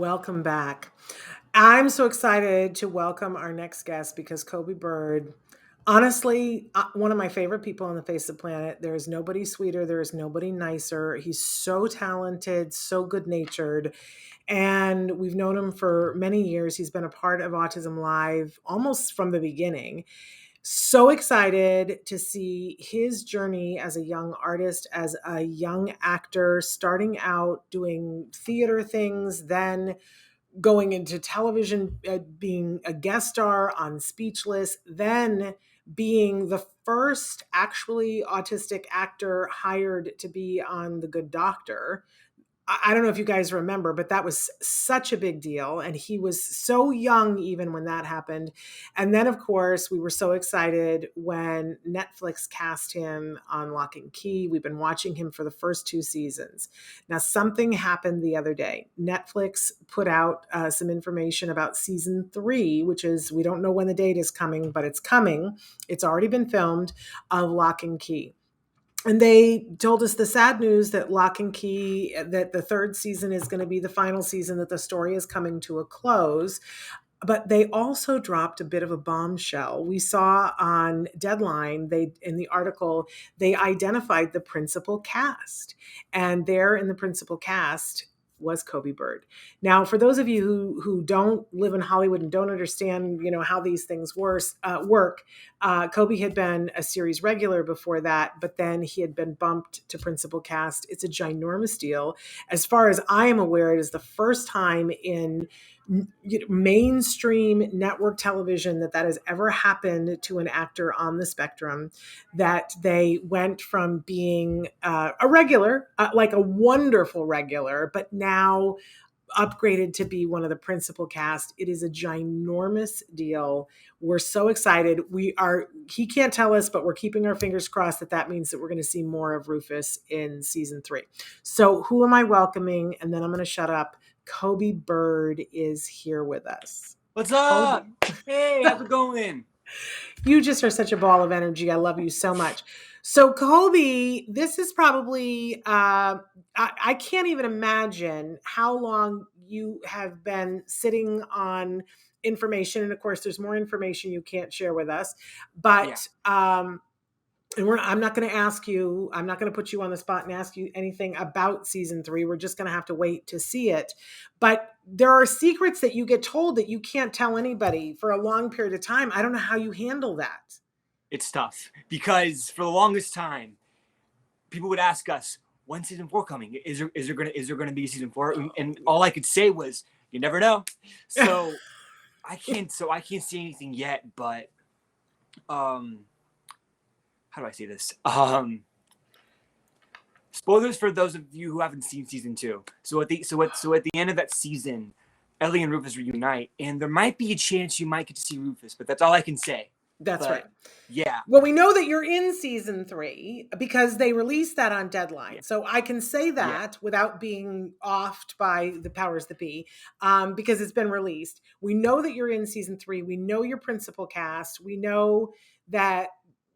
Welcome back. I'm so excited to welcome our next guest because Coby Bird, honestly, one of my favorite people on the face of the planet. There is nobody sweeter. There is nobody nicer. He's so talented, so good natured. And we've known him for many years. He's been a part of Autism Live almost from the beginning. So excited to see his journey as a young artist, as a young actor, starting out doing theater things, then going into television, being a guest star on Speechless, then being the first actually autistic actor hired to be on The Good Doctor. I don't know if you guys remember, but that was such a big deal. And he was so young even when that happened. And then, of course, we were so excited when Netflix cast him on Locke Key. We've been watching him for the first 2 seasons. Now, something happened the other day. Netflix put out some information about season 3, which is, we don't know when the date is coming, but it's coming. It's already been filmed, of Locke and Key. And they told us the sad news that Locke and Key, that the 3rd season is going to be the final season, that the story is coming to a close. But they also dropped a bit of a bombshell. We saw on Deadline, in the article, they identified the principal cast. And there in the principal cast was Coby Bird. Now, for those of you who don't live in Hollywood and don't understand, how these things work, Coby had been a series regular before that, but then he had been bumped to principal cast. It's a ginormous deal. As far as I am aware, it is the first time in mainstream network television that has ever happened to an actor on the spectrum, that they went from being a regular, like a wonderful regular, but now upgraded to be one of the principal cast. It is a ginormous deal. We're so excited. He can't tell us, but we're keeping our fingers crossed that means that we're going to see more of Rufus in season 3. So who am I welcoming? And then I'm going to shut up. Coby Bird is here with us. What's up? Hey, how's it going? You just are such a ball of energy. I love you so much. So Coby, this is probably, I can't even imagine how long you have been sitting on information. And of course, there's more information you can't share with us. But I'm not going to ask you, I'm not going to put you on the spot and ask you anything about season 3. We're just going to have to wait to see it. But there are secrets that you get told that you can't tell anybody for a long period of time. I don't know how you handle that. It's tough because for the longest time, people would ask us, when's season 4 coming? Is there gonna be season 4? And all I could say was, you never know. So I can't see anything yet, but how do I say this? Spoilers for those of you who haven't seen season 2. So at the end of that season, Ellie and Rufus reunite, and there might be a chance you might get to see Rufus, but that's all I can say. That's right. Yeah. Well, we know that you're in season 3 because they released that on Deadline. Yeah. So I can say that without being offed by the powers that be, because it's been released. We know that you're in season 3. We know your principal cast. We know that,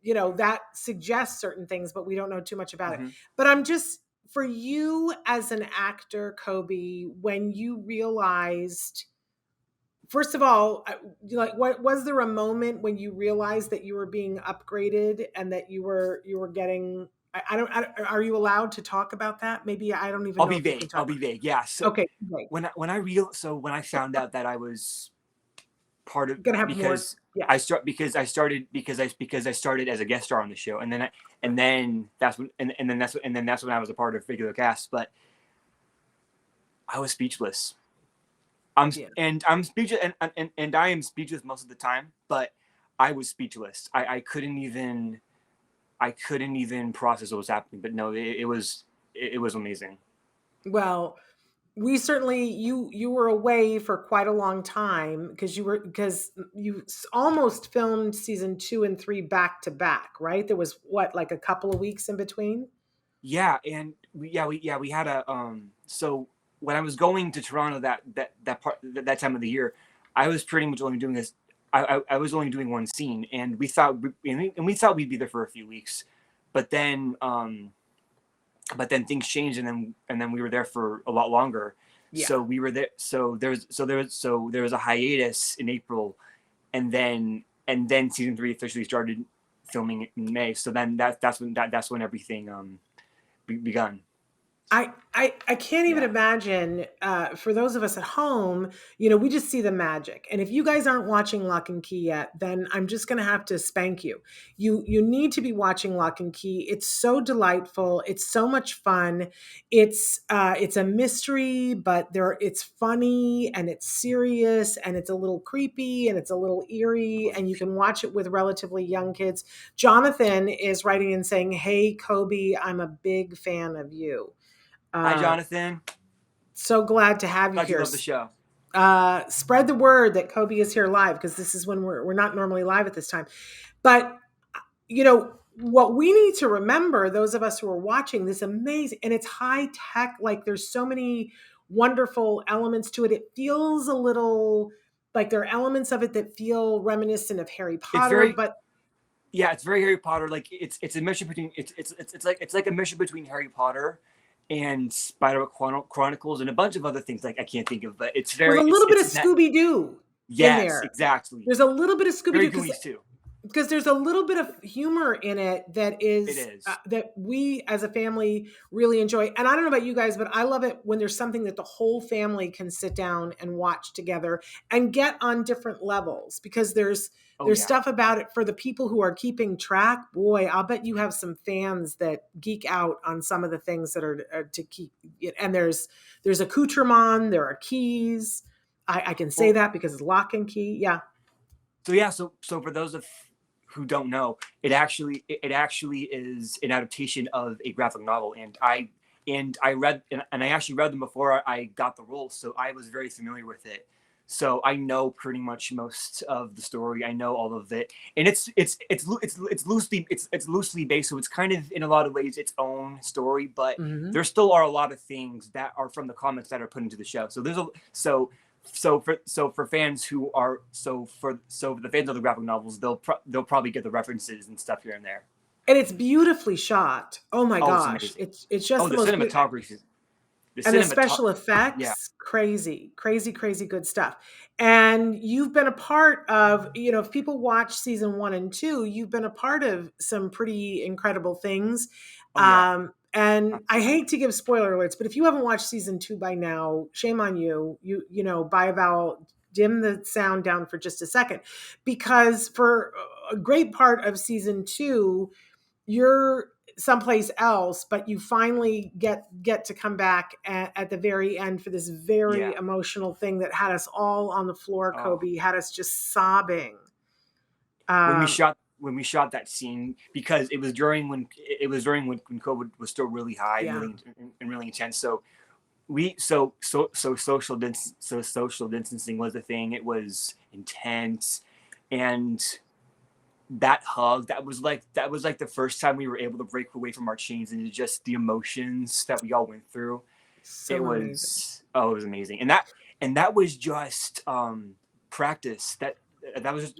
that suggests certain things, but we don't know too much about it. But I'm just, for you as an actor, Coby, when you realized, first of all, what was there a moment when you realized that you were being upgraded and that you were getting? Are you allowed to talk about that? Maybe I don't even. I'll be vague. Yeah. So okay. Great. When I found out that I was part of, gonna have because more, yeah. I started as a guest star on the show, and then that's when I was a part of regular cast, but I was speechless. I'm speechless, and I am speechless most of the time, but I was speechless. I couldn't even process what was happening. But no, it was amazing. Well, we certainly, you were away for quite a long time because you almost filmed season 2 and 3 back to back, right? There was like a couple of weeks in between. Yeah, and we had a so when I was going to Toronto that time of the year, I was pretty much only doing this. I was only doing one scene, and we thought we'd be there for a few weeks, but then things changed, and then we were there for a lot longer. Yeah. So we were there. There was a hiatus in April, and then season 3 officially started filming in May. So then that's when everything begun. I can't even Yeah. imagine for those of us at home, we just see the magic. And if you guys aren't watching Lock and Key yet, then I'm just going to have to spank you. You need to be watching Lock and Key. It's so delightful. It's so much fun. It's a mystery, but it's funny and it's serious and it's a little creepy and it's a little eerie, and you can watch it with relatively young kids. Jonathan is writing and saying, "Hey, Coby, I'm a big fan of you." Hi, Uh, Jonathan. so glad to have you Glad you here. love the show. Spread the word that Coby is here live, because this is when we're not normally live at this time. But what we need to remember, those of us who are watching this amazing, and it's high tech, like there's so many wonderful elements to it. It feels a little like there are elements of it that feel reminiscent of Harry It's Potter, very but Yeah, it's very Harry Potter. Like it's a mission between it's like a mission between Harry Potter and Spider Chronicles and a bunch of other things like I can't think of, but with a little bit of it's in that. Scooby Doo in Yes, there. exactly. There's a little bit of Scooby Very Doo Goonies too. because there's a little bit of humor in it that It is is. that we as a family really enjoy. And I don't know about you guys, but I love it when there's something that the whole family can sit down and watch together and get on different levels, because Oh there's yeah. stuff about it for the people who are keeping track. Boy, I'll bet you have some fans that geek out on some of the things that are to keep. And there's accoutrement, there are keys. I can say Well, that because it's Lock and Key. Yeah. so yeah, so for those of who don't know, it actually is an adaptation of a graphic novel, and I read and I actually read them before I got the role, so I was very familiar with it. So I know pretty much most of the story. I know all of it, and it's loosely based, so it's kind of in a lot of ways its own story. But Hmm. there still are a lot of things that are from the comics that are put into the show. So there's a so for fans who are so the fans of the graphic novels, they'll probably get the references and stuff here and there. And it's beautifully shot. Oh my Oh, it's gosh, amazing. it's just Oh, the the most beautiful. cinematography, the And the cinematography. special Yeah. effects, crazy, crazy, crazy good stuff. And you've been a part of, if people watch season 1 and 2, you've been a part of some pretty incredible things. Oh yeah. And I Absolutely. hate to give spoiler alerts, but if you haven't watched season 2 by now, shame on you. By a vowel, dim the sound down for just a second, because for a great part of season 2, you're someplace else, but you finally get to come back at the very end for this very Yeah. emotional thing that had us all on the floor. Oh, Coby had us just sobbing. when we um shot when we shot that scene, because it was during when COVID was still really high and yeah, really intense. So social distancing was a thing. It was intense, and that hug, that was like the first time we were able to break away from our chains and just the emotions that we all went through. so amazing. It was amazing, and that was just practice. That was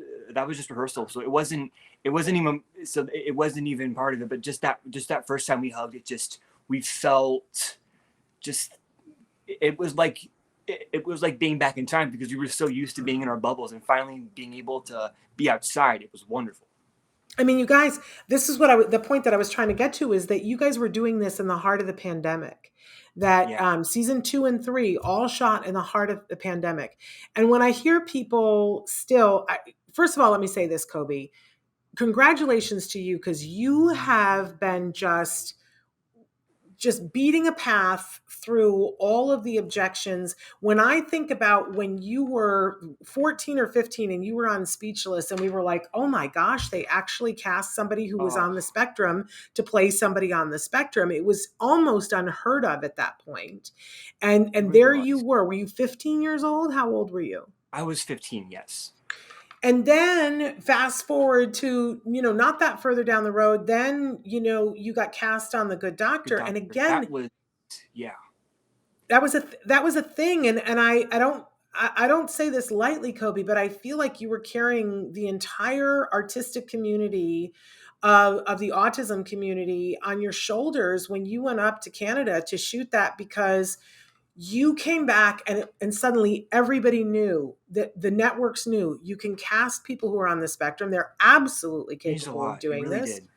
just rehearsal. So it wasn't even it wasn't even part of it. But just that first time we hugged, we felt just it was like it was like being back in time, because we were so used to being in our bubbles, and finally being able to be outside. It was wonderful. I mean, you guys, this is the point that I was trying to get to, is that you guys were doing this in the heart of the pandemic. That Yeah. season 2 and 3 all shot in the heart of the pandemic. And when I hear people still, first of all, let me say this, Coby, congratulations to you, because you have been just beating a path through all of the objections. When I think about when you were 14 or 15 and you were on Speechless, and we were like, oh my gosh, they actually cast somebody who was Oh, on the spectrum to play somebody on the spectrum. It was almost unheard of at that point. it And really there you was. were. Were you 15 years old? How old were you? I was 15. Yes. And then fast forward to, not that further down the road, then, you got cast on The Good Good Doctor. And doctor. That again, was yeah. that was a thing. And I don't say this lightly, Coby, but I feel like you were carrying the entire artistic community of the autism community on your shoulders when you went up to Canada to shoot that, because you came back and suddenly everybody knew that the networks knew you can cast people who are on the spectrum. They're absolutely Changed a capable of lot. It doing really this. did.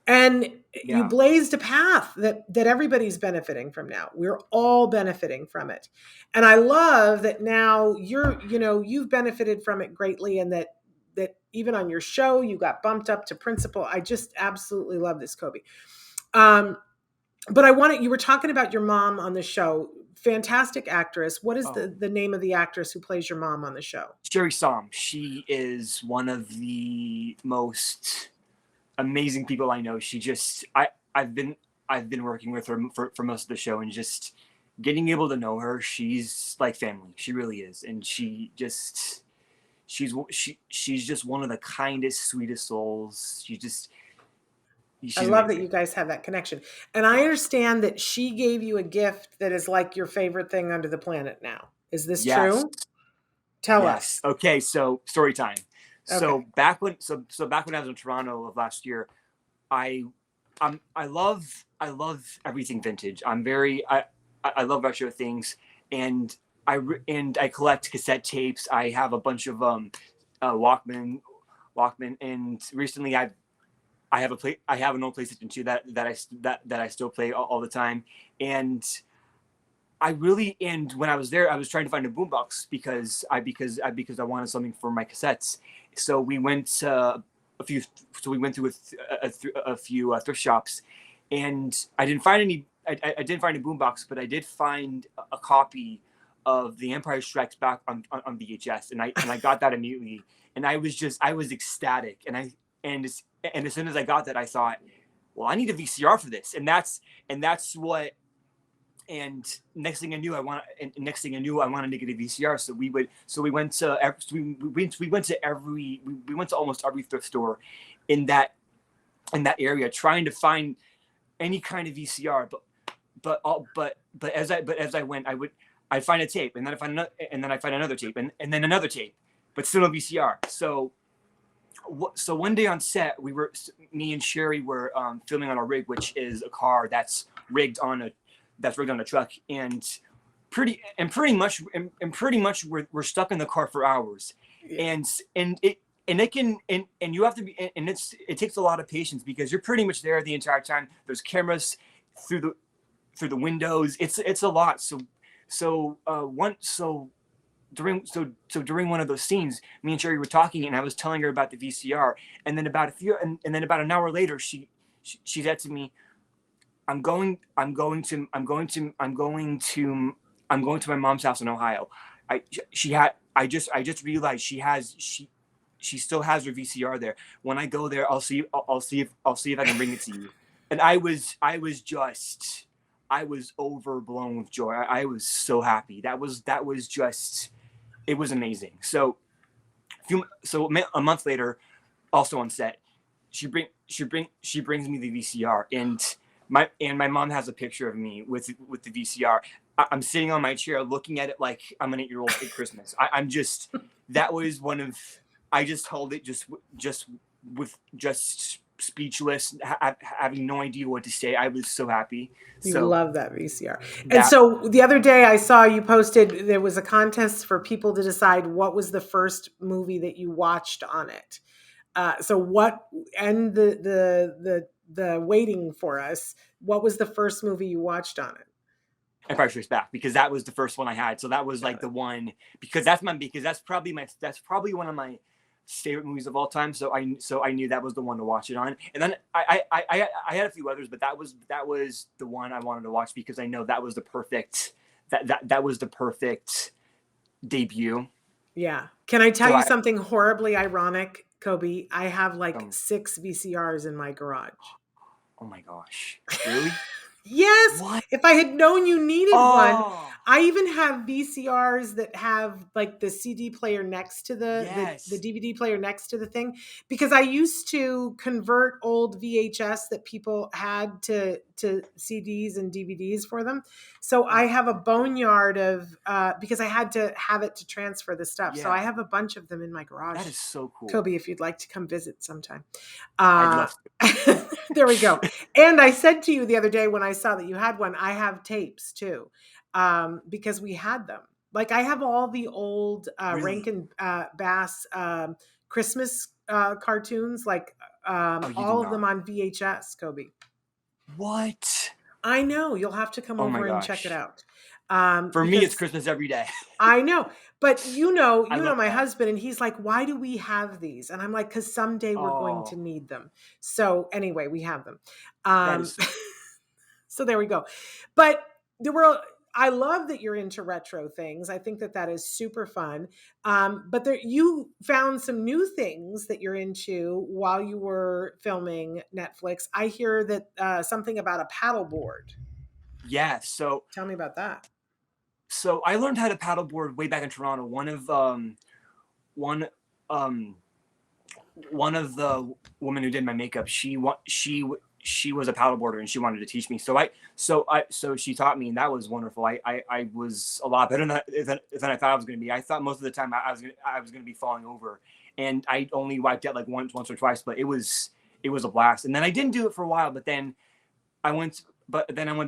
And you Yeah. blazed a path that everybody's benefiting from now. We're all benefiting from it. And I love that now you've benefited from it greatly, and that even on your show you got bumped up to principal. I just absolutely love this, Coby. Um, but you were talking about your mom on the show. Fantastic actress. What is Oh, the name of the actress who plays your mom on the show? Sherry Som. She is one of the most amazing people I know. She just I've been working with her for most of the show, and just getting able to know her, she's like family. She really is. And she's just one of the kindest, sweetest souls. I She's love that amazing. you guys have that connection. And I understand that she gave you a gift that is like your favorite thing under the planet now. Is this Yes. true? Tell Yes. us. Okay, so story time. Okay. Back when I was in Toronto of last year, I I love everything vintage. I love retro things, and I collect cassette tapes. I have a bunch of Walkman, and recently I have an old PlayStation 2 that I still play all the time. And and when I was there, I was trying to find a boombox because I wanted something for my cassettes. So we went a few so we went through a few thrift shops, and I didn't find a boombox, but I did find a copy of The Empire Strikes Back on VHS, and I got that immediately, and I was ecstatic, and as soon as I got that, I thought, well, I need a VCR for this, and that's what and next thing I knew, I wanted to get a VCR. So we went to almost every thrift store in that area, trying to find any kind of VCR. But as I went, I'd find a tape, and then I find another tape, and then another tape, but still no VCR. So one day on set, me and Sherry were filming on a rig, which is a car that's rigged on a truck, and pretty much we're stuck in the car for hours, Yeah. and it can and you have to be and it takes a lot of patience because you're pretty much there the entire time. There's cameras through the windows. It's a lot. During one of those scenes, me and Sherry were talking, and I was telling her about the VCR, and then about an hour later, she said to me, I'm going to my mom's house in Ohio. I just realized she still has her VCR there. When I go there, I'll see if I can bring it to you. And I was overblown with joy. I was so happy. That was just it was amazing. A month later, also on set, she brings me the VCR, and my mom has a picture of me with the VCR. I'm sitting on my chair looking at it like I'm an 8-year-old at Christmas. I'm just that was one of I just held it just speechless, having no idea what to say. I was so happy. You So love that VCR. And that so the other day I saw you posted there was a contest for people to decide what was the first movie that you watched on it. So what and the waiting for us, what was the first movie you watched on it? Empire Strikes Back, because that was the first one I had. So that was Got like it. the one because that's probably one of my favorite movies of all time. So I knew that was the one to watch it on. And then I had a few others, but that was the one I wanted to watch because I know that was the perfect that was the perfect debut. Yeah. Can I tell So you I something horribly ironic, Coby? I have like um 6 VCRs in my garage. oh my gosh, really? Yes, What? if I had known you needed one. Oh I even have VCRs that have like the CD player next to the yes. DVD player next to the thing, because I used to convert old VHS that people had to CDs and DVDs for them. So I Oh have a boneyard of because I had to have it to transfer the stuff. So I yeah, have a bunch of them in my that garage. is so cool. Kobe, if you'd like to come visit sometime. I'd Uh, love there we go. to. And I said to you the other day when I saw that you had one, I have tapes too. because we had them. Like I have all the old Really? Rankin Bass Christmas cartoons, like Oh, you do all of them not. on VHS, Kobe. What? I know you'll have to come Oh my over and check it gosh. out For me, it's because Christmas every day. I know, but I you know love my that. husband, and he's like, "Why do we have these?" And I'm like, "Cause someday we're going to Oh, need them." So anyway, we have them. that is Um, so. so there we go. But there were. I love that you're into retro things. I think that that is super fun. But there, you found some new things that you're into while you were filming Netflix. I hear that something about a paddleboard. Yeah. So Tell me about that. so I learned how to paddleboard way back in Toronto. One um one of the women who did my makeup, she was a paddleboarder and she wanted to teach me. So she taught me, and that was wonderful. I was a lot better than I thought I was going to be. I thought most of the time I was going to be falling over, and I only wiped out like once or twice, but it was a blast. And then I didn't do it for a while, but then I went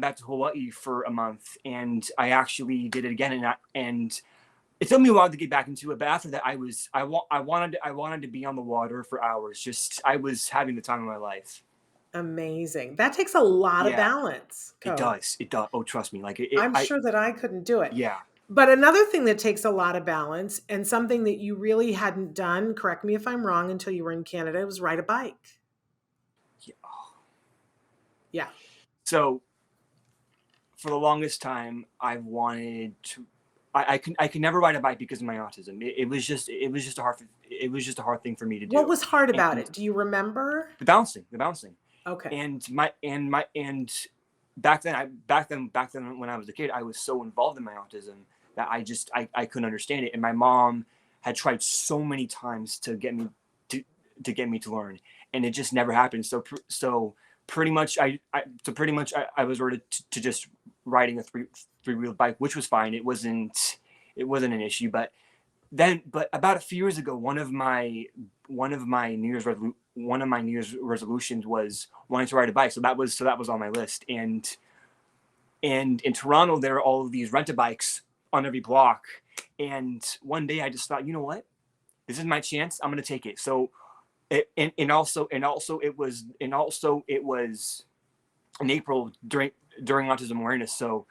back to Hawaii for a month, and I actually did it again, and it took me a while to get back into it. But after that, I wanted to be on the water for hours. Just I was having the time of my life. Amazing. That takes a lot of Yeah, balance, it Code. does. It does. Oh, trust me. Like I'm sure that I couldn't do it. yeah. But another thing that takes a lot of balance and something that you really hadn't done, correct me if I'm wrong, until you were in Canada, was ride a bike. Yeah. Yeah. So for the longest time, I wanted to. I could never ride a bike because of my autism. It was just a hard thing for me to What do, was hard about and it? Do you remember? the bouncing. Okay. And back then when I was a kid, I was so involved in my autism that I couldn't understand it. And my mom had tried so many times to to get me to learn, and it just never happened. So pretty much I was ordered to just riding a three-wheeled bike, which was fine. It wasn't an issue. But about a few years ago, one of my one of my New Year's resolutions was wanting to ride a bike. So that was on my list. And in Toronto, there are all of these rent a bikes on every block. And one day I just thought, you know what? This is my chance. I'm gonna take it. So it was in April during autism awareness. So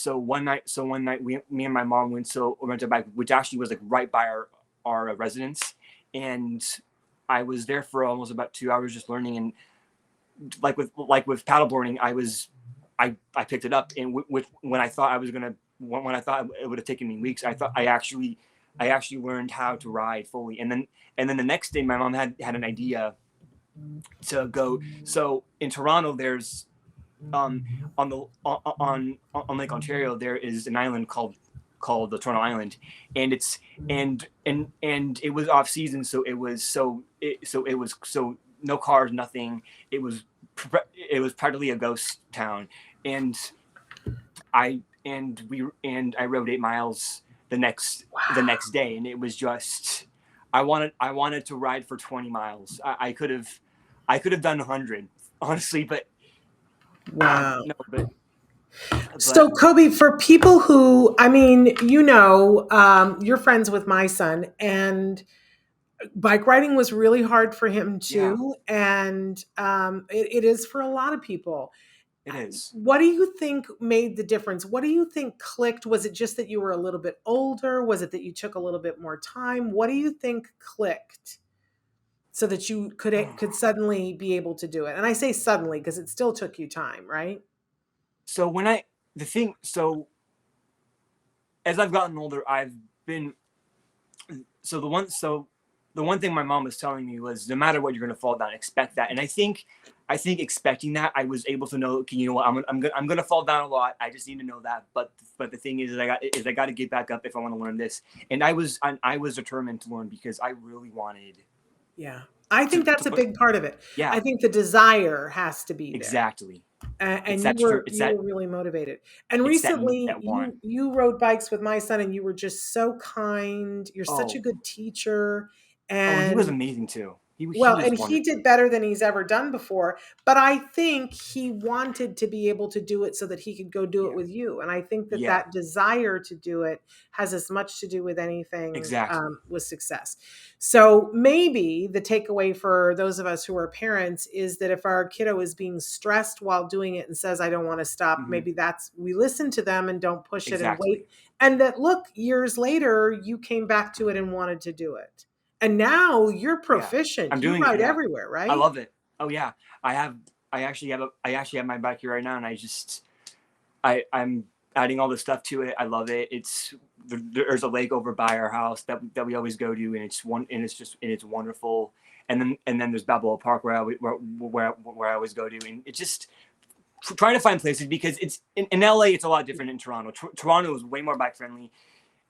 one night me and my mom went to rent a bike, which actually was like right by our residence, and I was there for almost about 2 hours just learning. And like with paddleboarding, I picked it up, and with when I thought it would have taken me weeks, I actually learned how to ride fully. And then the next day, my mom had an idea to go. So in Toronto, there's um, on Lake Ontario, there is an island called the Toronto Island, and it's and it was off season, so it was so no cars, nothing. It was it was practically a ghost town, and I rode 8 miles the Wow. next day, and it was just I wanted to ride for 20 miles. I could have done 100 honestly, but Wow. no, So, but Kobe, for people who, I mean, you're friends with my son, and bike riding was really hard for him yeah, too. And it is for a lot of people. it is. What do you think made the difference? What do you think clicked? Was it just that you were a little bit older? Was it that you took a little bit more time? What do you think clicked so that you could suddenly be able to do it? And I say suddenly because it still took you time, right? So when I the thing so as I've gotten older, I've been so the one thing my mom was telling me was no matter what, you're gonna fall down, expect that. And I think expecting that, I was able to know, okay, you know what, I'm gonna fall down a lot. I just need to know that. But the thing is, I got to get back up if I want to learn this. And I was determined to learn because I really wanted Yeah. I think that's a to big part of it. I yeah, think the desire has to be there. exactly. And It's you were really motivated. And recently that one. you rode bikes with my son and you were just so kind. You're such a Oh, good teacher. oh, and he was And amazing too. He Well, was and he wonderful. did better than he's ever done before, but I think he wanted to be able to do it so that he could go do it Yeah. with you. And I think that Yeah. that desire to do it has as much to do with anything Exactly. with success. So maybe the takeaway for those of us who are parents is that if our kiddo is being stressed while doing it and says, I don't want to stop, Hmm. maybe we listen to them and don't push it and wait. Exactly. And that, look, years later, you came back to it and wanted to do it. And now you're Yeah. proficient. I'm You doing it. ride Yeah. everywhere, I right? love it. Oh yeah. I have. I actually have my bike here right now, and I'm adding all this stuff to it. I love it. There's a lake over by our house that we always go to, and it's wonderful. And then there's Balboa Park where I always go to, and it's just trying to find places because in LA it's a lot different in Toronto. Toronto is way more bike friendly.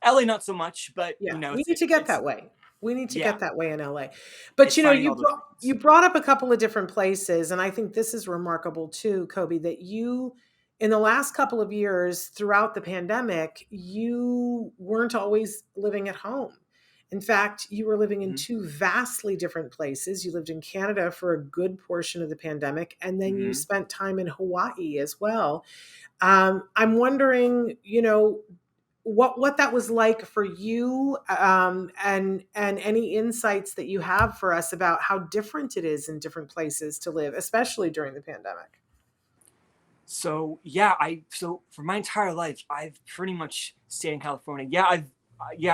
LA not so much, but Yeah, you know we need to get it's that way. We need to yeah, get that way in LA. But it's finding all those you things. brought up a couple of different places, and I think this is remarkable too, Coby, that you in the last couple of years throughout the pandemic, you weren't always living at home. In fact, you were living in Hmm. two vastly different places. You lived in Canada for a good portion of the pandemic, and then you Hmm. spent time in Hawaii as well. I'm wondering, what that was like for you, and any insights that you have for us about how different it is in different places to live, especially during the pandemic. So yeah, so for my entire life I've pretty much stayed in California. Yeah,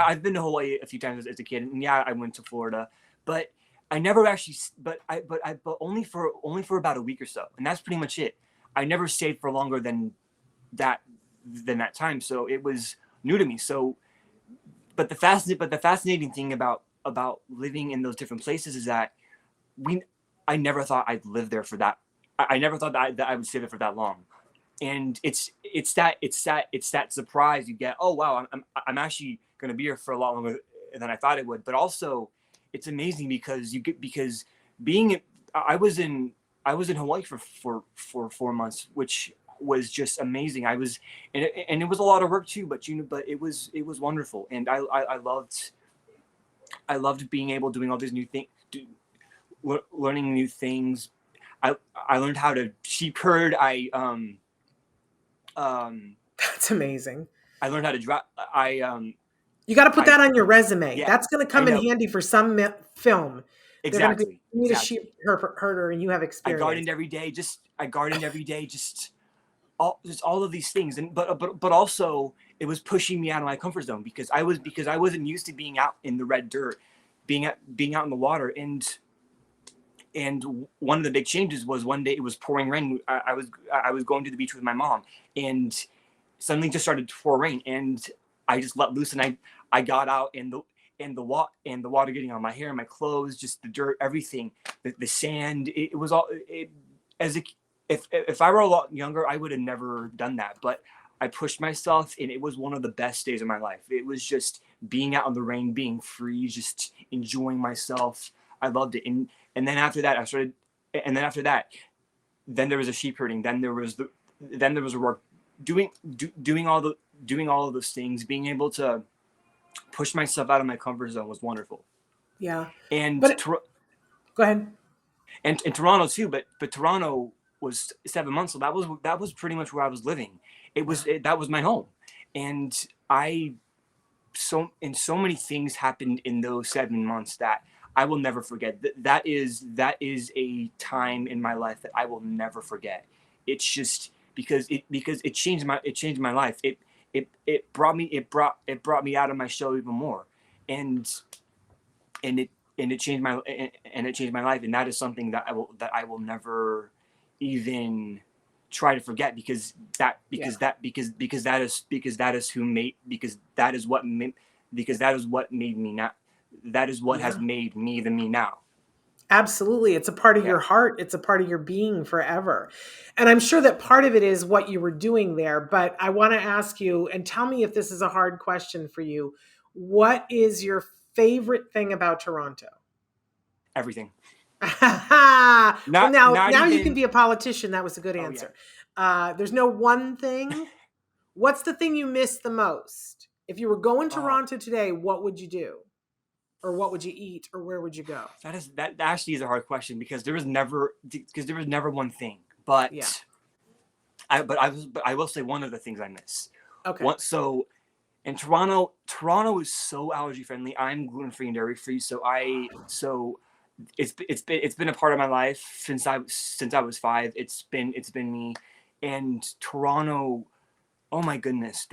I've been to Hawaii a few times as a kid, and yeah, I went to Florida, but I never actually, but only for about a week or so, and that's pretty much it. I never stayed for longer that that time, so it was new to me. So, but the fascinating thing about living in those different places is that we I never thought I'd live there for that. I never thought that I would stay there for that long, and it's that surprise you get. Oh wow, I'm actually going to be here for a lot longer than I thought it would. But also, it's amazing because being I was in Hawaii for 4 months, which was just amazing. And it was a lot of work too, but it was wonderful, and I loved being able doing all these new things, learning new things. I learned how to sheep herd. Um, That's amazing. I learned how to drive. You got to put I that on your resume. Yeah, That's going to I come in know handy for some film. They're going to be, exactly, you need a sheep exactly. herder and you have experience. I gardened every day, just all of these things, and but also it was pushing me out of my comfort zone because I wasn't used to being out in the red dirt, being out in the water, and one of the big changes was one day it was pouring rain. I was going to the beach with my mom, and suddenly just started to pour rain, and I just let loose, and I got out, and the water getting on my hair, my clothes, just the dirt, everything, the sand. It was all as a, if I were a lot younger, I would have never done that, but I pushed myself, and it was one of the best days of my life. It was just being out in the rain, being free, just enjoying myself. I loved it, and then after that, after that, then there was a sheep herding. Then there was a work doing doing all of those things. Being able to push myself out of my comfort zone was wonderful. Yeah. And But go ahead. and Toronto too. But Toronto was 7 months, so that was pretty much where I was living. Yeah. That was my home, and I so many things happened in those 7 months that I will never forget. That is a time in my life that I will never forget. It's just because it changed my life. It brought me out of my shell even more, and and it changed it changed my life, and that is something that I will never even try to forget Yeah. because that is who made because that is what because that is what made me now, that is what has Yeah. made me the me now. Absolutely. It's a part of Yeah, your heart. It's a part of your being forever. And I'm sure that part of it is what you were doing there. But I want to ask you, and tell me if this is a hard question for you. What is your favorite thing about Toronto? everything. Well, Not now you can even. be a politician. That was a good Oh yeah. answer. There's no one thing. What's the thing you miss the most? If you were going to Oh, Toronto today, what would you do? or what would you eat, or where would you go? That actually is a hard question because there was never one thing. Yeah. But I will say one of the things I miss. Okay. What so in Toronto is so allergy friendly. I'm gluten free and dairy free, so it's been a part of my life since I was 5. It's been me, and Toronto. Oh my goodness,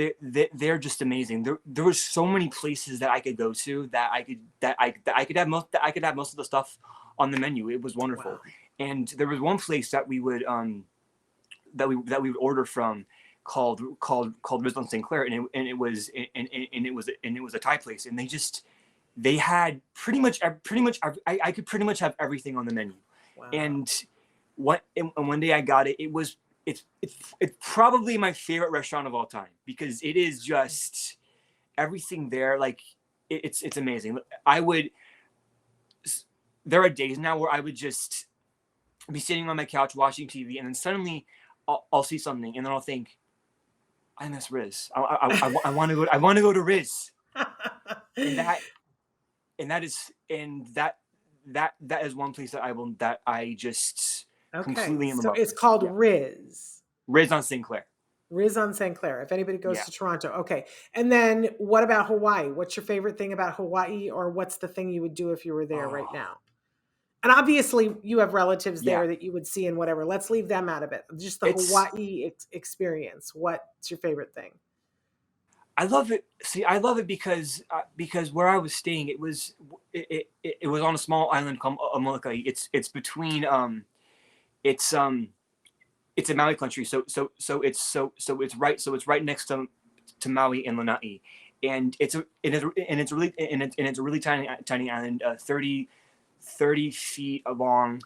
they're just amazing. There were so many places that I could go to that I could have most of the stuff on the menu. It was wonderful, Wow. and there was one place that we would that we would order from called Riz on St. Clair, and it was a Thai place, and they had I could pretty much have everything on the menu, Wow. and and one day I got it. It's probably my favorite restaurant of all time because it is just everything there. Like it's amazing. There are days now where I would just be sitting on my couch watching TV, and then suddenly I'll see something, and then I'll think, I miss Riz. I want to go. I want to go to Riz, and that is that is one place that I just Okay. completely am So about. it's called Yeah, Riz. Riz on St. Clair. Riz on St. Clair. If anybody goes Yeah. to Toronto. Okay. And then what about Hawaii? What's your favorite thing about Hawaii, or what's the thing you would do if you were there right Oh, now? And obviously, you have relatives yeah. there that you would see and whatever. Let's leave them out of it. Just the It's Hawaii experience. What's your favorite thing? I love it. See, I love it because where I was staying, it was on a small island called Molokai. It's between it's it's a Maui country, so it's right next to Maui and Lanai, and it's a really tiny island, 30 feet long,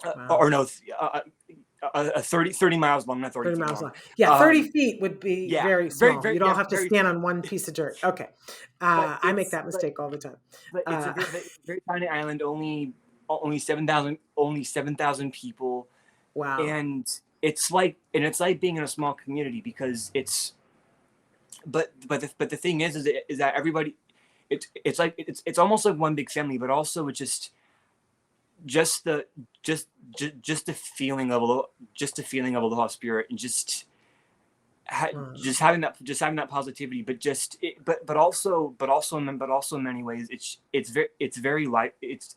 Wow. or no, 30 miles long, not 30 30 feet miles long. long. Yeah, 30 Um, feet would be yeah, very very, small. very, You don't yeah, have to very stand tiny. on one piece of dirt. Okay. But I make that but mistake all the time. but it's a Uh, very tiny island, only 7,000 people, wow. and it's like being in a small community because it's but the thing is that everybody it's almost like one big family, but also it's just the just the feeling of just the feeling of aloha spirit, and Wow. just having that positivity, but but also in many ways it's very light, it's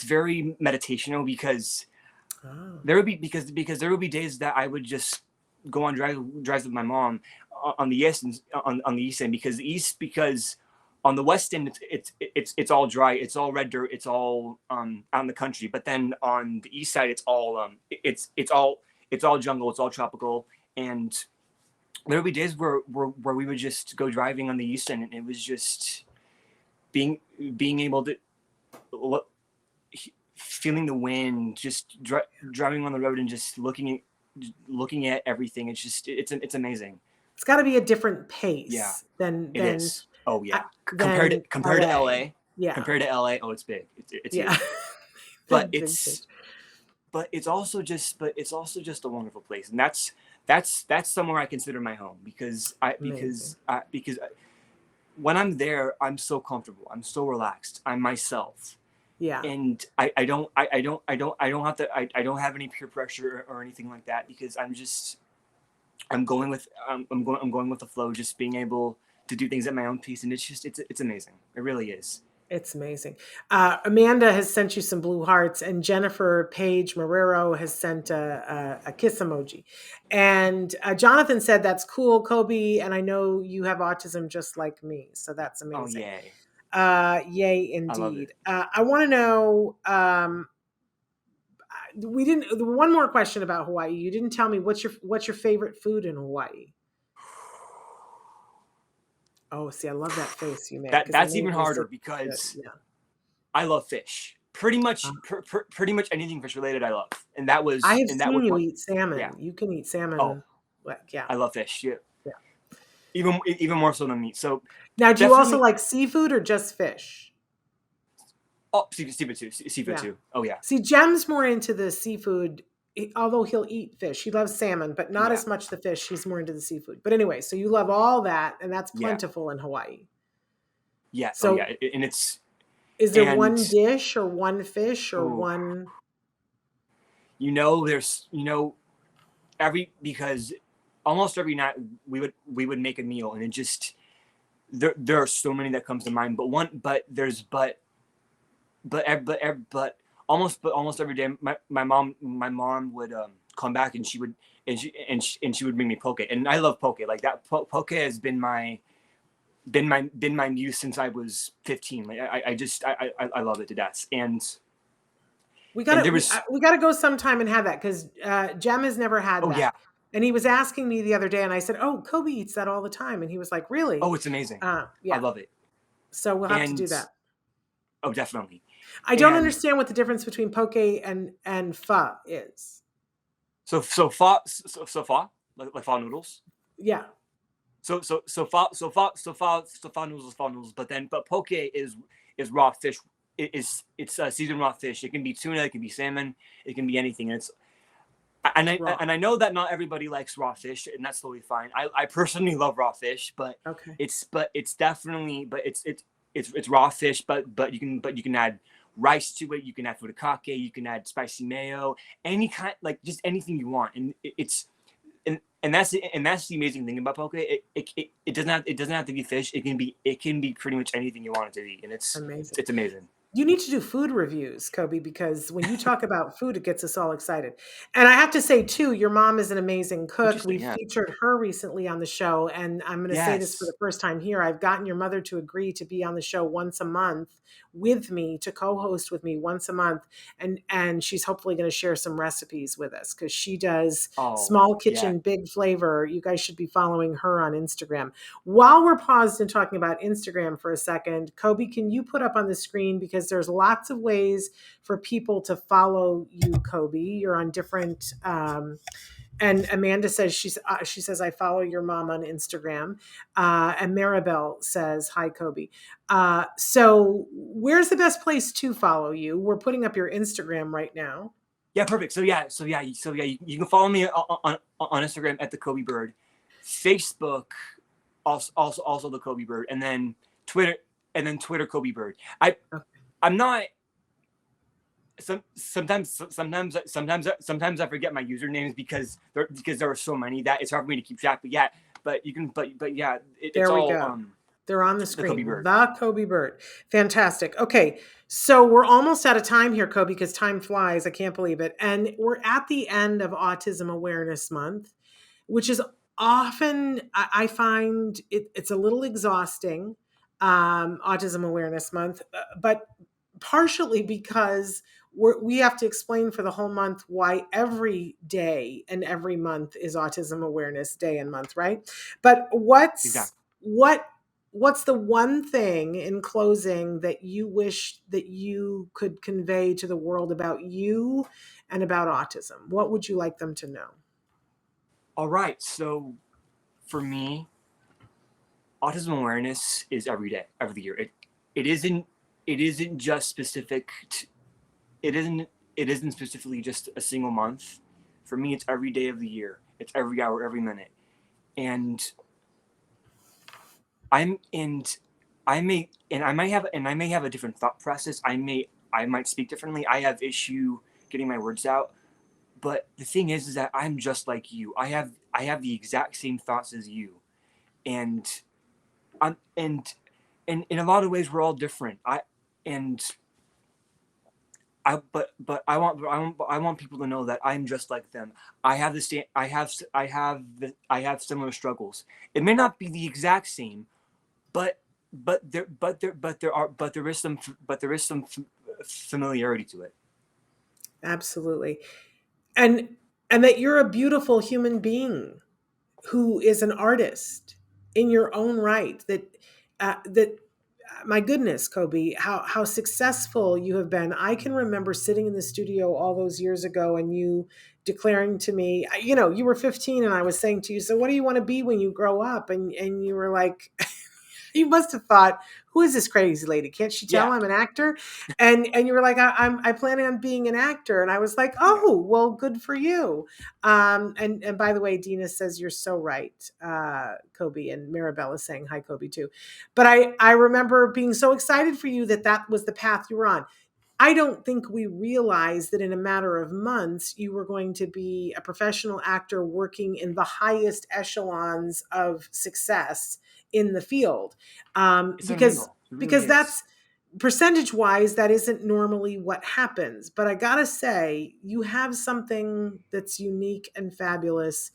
very meditational because Oh. there would be days that I would just go on drives with my mom on the east on the east end, because on the west end it's all dry, it's all red dirt, it's all out in the country, but then on the east side it's all jungle, it's all tropical, and there would be days where we would just go driving on the east end, and it was just being being able to feeling the wind, just driving on the road and just looking at everything. It's amazing. It's got to be a different Yeah, pace it is. Oh uh, yeah, compared to LA. LA, Yeah. oh, it's big. It's Yeah. huge. But Big change. it's also just a wonderful place, and that's somewhere I consider my home Amazing. because when I'm there, I'm so comfortable, I'm so relaxed, I'm myself, Yeah. and I don't have any peer pressure or anything like that, because I'm going with the flow, just being able to do things at my own pace, and it's amazing. It really is. It's amazing. Amanda has sent you some blue hearts, and Jennifer Page Marrero has sent a kiss emoji. And Jonathan said, "That's cool, Coby. And I know you have autism just like me. So that's Oh amazing. yay! Yay, I love it. indeed. I want to know we didn't, one more question about Hawaii. You didn't tell me what's your favorite food in Hawaii? Oh, see, I love that face you made because I That's know you're even going to say harder good. because Yeah. I love fish. Pretty much anything fish related, I love, I have and that seen was you one. eat Yeah. salmon. You can eat Oh, salmon. Like, yeah. I love fish. Yeah. Yeah. Even more so than meat. So Now, do you also definitely. like seafood or just fish? Oh, seafood too. Seafood Yeah. too. Oh yeah. See, Jem's more into the seafood, although he'll eat fish. He loves salmon, but not Yeah. as much the fish. He's more into the seafood. But anyway, so you love all that, and that's Yeah. plentiful in Hawaii. Yeah. Oh yeah. So And it's is there and one dish or one fish or oh, one? there's every because almost every night we would make a meal, and it just there are so many that comes to mind. But one but there's but almost every day my mom would come back, and she would bring me poke, and I love poke. Like that poke has been my muse since I was 15. Like I love it to death. We And gotta there was we gotta go sometime and have that because Jem has never had oh that, yeah, and he was asking me the other day, and I said, "Oh, Kobe eats that all the time," and he was like, "Really?" oh, it's amazing. I Yeah, love it. so we'll have to And do that. oh, definitely. I don't And understand what the difference between poke and pho is. so fa like fa noodles. Yeah, So fa noodles is fa noodles, but poke is raw fish. It's seasoned raw fish. It can be tuna, it can be salmon, it can be anything. raw. And I know that not everybody likes raw fish, and that's totally fine. I personally love raw fish, but Okay, it's definitely it's raw fish, but you can add rice to it. You can add furikake. You can add spicy mayo. Any kind, like just anything you want, and it's and that's the amazing thing about poke. It doesn't have to be fish. It can be pretty much anything you want it to be, and amazing. it's amazing. You need to do food reviews, Kobe, because when you talk about food, it gets us all excited. And I have to say, too, your mom is an amazing cook. Interesting, We've yeah. featured her recently on the show. And I'm going to say this for the Yes. first time here. I've gotten your mother to agree to be on the show once a month with me, to co-host with me once a month. And she's hopefully going to share some recipes with us because she does Oh, small yeah. kitchen, big flavor. You guys should be following her on Instagram. While we're paused and talking about Instagram for a second, Kobe, can you put up on the screen, because there's lots of ways for people to follow you, Kobe. You're on different and Amanda says she says I follow your mom on Instagram, and Maribel says hi, Kobe. So where's the best place to follow you? We're putting up your Instagram right now. Yeah, perfect. So yeah, you can follow me on Instagram at the Coby Bird, Facebook also the Coby Bird, and then Twitter Twitter Coby Bird. I'm not sometimes I forget my usernames because there are so many that it's hard for me to keep track. But yeah, but you can but yeah, it's There we all go. They're on the the Coby screen. Bird. The Kobe Bird. Fantastic. Okay. So we're almost out of time here, Kobe, because time flies. I can't believe it. And we're at the end of Autism Awareness Month, which is often, I find it's a little exhausting, Autism Awareness Month, but partially because we have to explain for the whole month why every day and every month is Autism Awareness Day and month, right? But Exactly. what's the one thing in closing that you wish that you could convey to the world about you and about autism? What would you like them to know? All right. So for me, autism awareness is every year. It isn't just specific. It isn't it isn't specifically just a single month. For me, it's every day of the year. It's every hour, every minute, and I'm and I may have a different thought process. I might speak differently. I have issue getting my words out. But the thing is that I'm just like you. I have the exact same thoughts as you, and I'm and in a lot of ways we're all different. And I want people to know that I'm just like them. I have the same I have similar struggles. It may not be the exact same, but there is some familiarity to it. Absolutely. And and that you're a beautiful human being who is an artist in your own right, that my goodness, Kobe, how successful you have been. I can remember sitting in the studio all those years ago and you declaring to me, you were 15 and I was saying to you, so what do you want to be when you grow up? And you were like, You must have thought, who is this crazy lady? Can't she tell Yeah. I'm an actor? And you were like, I plan on being an actor. And I was like, Yeah. oh, well, good for you. And by the way, Dina says you're so right, Coby, and Maribel is saying hi, Coby, too. But I remember being so excited for you that was the path you were on. I don't think we realized that in a matter of months, you were going to be a professional actor working in the highest echelons of success in the field. It's Because unreal. It really is. that's percentage wise, that isn't normally what happens. But I gotta say, you have something that's unique and fabulous.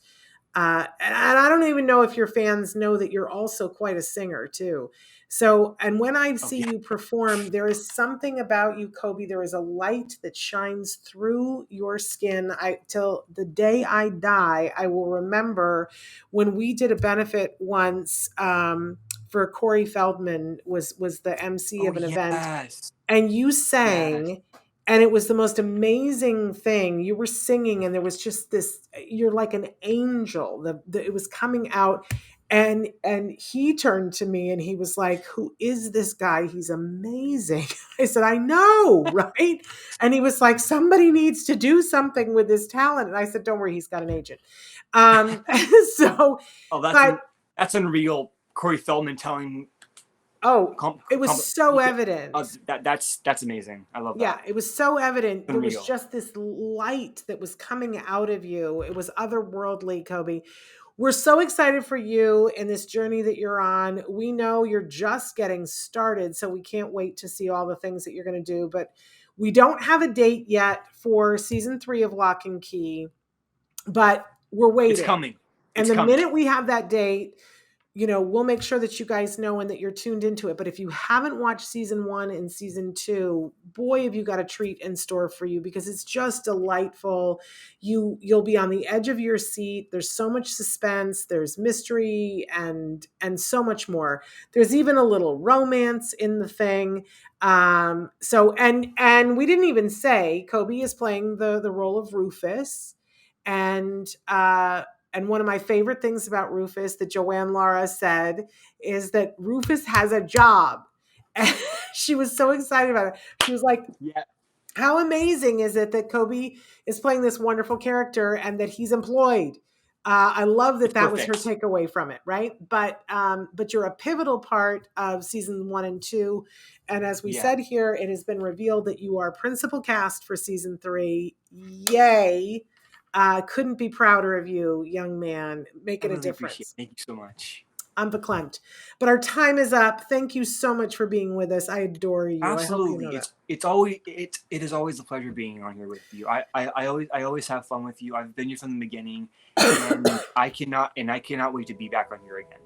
And I don't even know if your fans know that you're also quite a singer too. So, and when I Oh see yeah. you perform, there is something about you, Coby. There is a light that shines through your skin. Till the day I die, I will remember when we did a benefit once for Corey Feldman was the MC Oh of an event, yes. and you Yes. sang, and it was the most amazing thing. You were singing and there was just this, you're like an angel. It was coming out, and he turned to me and he was like, who is this guy? He's amazing. I said, I know, right? And he was like, somebody needs to do something with this talent. And I said, don't worry, he's got an agent. um so Oh, but that's unreal. Corey Feldman telling oh, com, it was com, so evident. that's amazing. I love that. Yeah, it was so evident. There was Unreal. just this light that was coming out of you. It was otherworldly, Coby. We're so excited for you in this journey that you're on. We know you're just getting started, so we can't wait to see all the things that you're going to do. But we don't have a date yet for season 3 of Lock and Key, but we're It's waiting. coming. And It's the coming. minute we have that date, we'll make sure that you guys know and that you're tuned into it. But if you haven't watched season 1 and season 2, boy, have you got a treat in store for you, because it's just delightful. You'll be on the edge of your seat. There's so much suspense, there's mystery, and so much more. There's even a little romance in the thing. So we didn't even say Coby is playing the role of Rufus. And one of my favorite things about Rufus that Joanne Lara said is that Rufus has a job. And she was so excited about it. She was like, Yeah. how amazing is it that Coby is playing this wonderful character and that he's employed? I love It's that was her perfect. takeaway from it, right? But you're a pivotal part of season 1 and 2. And as we Yeah. said here, it has been revealed that you are principal cast for season 3. Yay. Couldn't be prouder of you, young man, I making a really appreciate it. difference. Thank you so much. I'm verklempt. But our time is up. Thank you so much for being with us. I adore you. I hope you know Absolutely. that. It is always a pleasure being on here with you. I always have fun with you. I've been here from the beginning, and I cannot wait to be back on here again.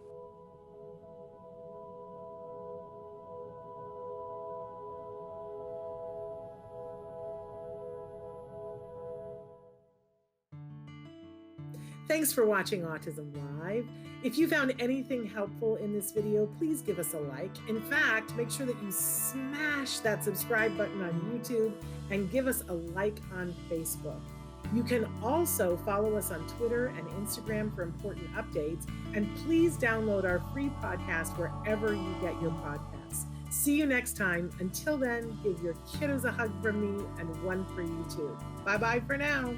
Thanks for watching Autism Live. If you found anything helpful in this video, please give us a like. In fact, make sure that you smash that subscribe button on YouTube and give us a like on Facebook. You can also follow us on Twitter and Instagram for important updates. And please download our free podcast wherever you get your podcasts. See you next time. Until then, give your kiddos a hug from me and one for you too. Bye-bye for now.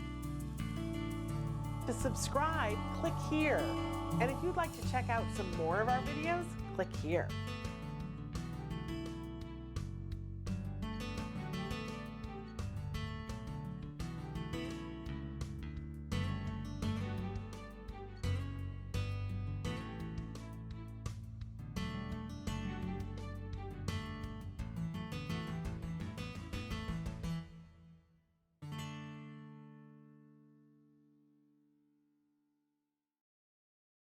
To subscribe, click here. And if you'd like to check out some more of our videos, click here.